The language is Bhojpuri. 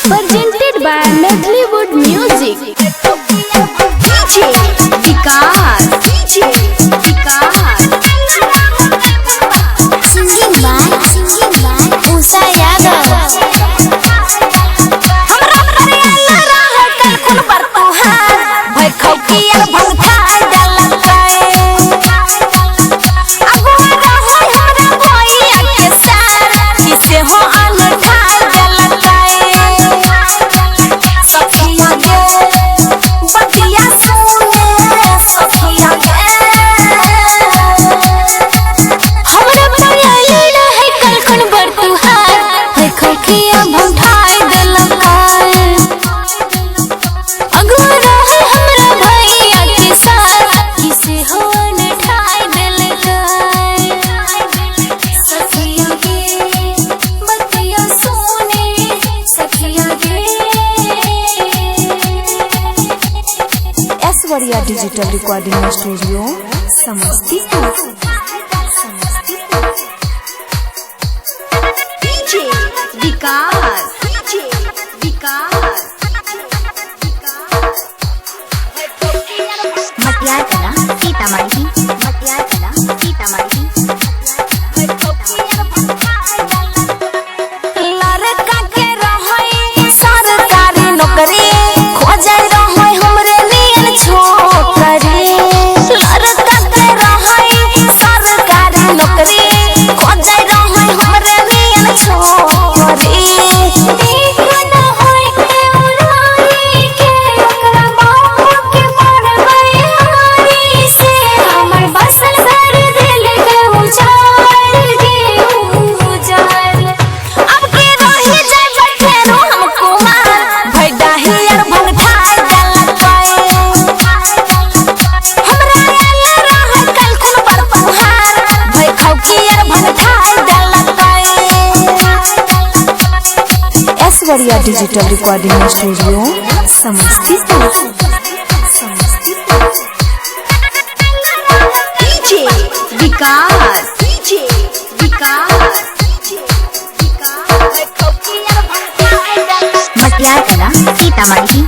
presented by Medleywood Music. DJ Vikas, DJ Vikas. Singing by Usha Yadav. हमरा परियाला रह कल कुल पर तुहार भई खौकिया भंगता डलकाए अगुआ रहो हमरा भईया के सार किसे हो अनठा डलकाए सखिया गे बतिया सुने सखिया गे हमरा परियाला रह कल कुल पर तुहार भई खौकिया भंगता डलकाए अगुआ रहो हमरा भईया के सार किसे हो अनठा डलकाए सखिया गे बतिया सुने सखिया गे। Aishwarya digital recording studio Samastipur. DJ Vikas, DJ Vikas. मटियार कला सीतामढ़ी मटियार कला सीतामढ़ी। लड़का के रहई सरकारी नौकरी खोजे रहई हमरे नियन छोकरी लड़का के रहई सरकारी नौकरी खोजे रहई हमरे नियन छोकरी नीक न होई के उड़ाई के ओकरा बाबू के मरबई हारी से हमर बसल घर दिल के उजाड़ गे उजाड़ अब के रही जाय बखेरो हम कुमार भई डाहियर भंगठार डलकाए हमरा आला रह कल कुल पर तुहार भई खौकियर भंगठार डलकाए। Aishwarya digital recording studio Samastipur. DJ Vikas, DJ Vikas. मटियार कला सीतामढ़ी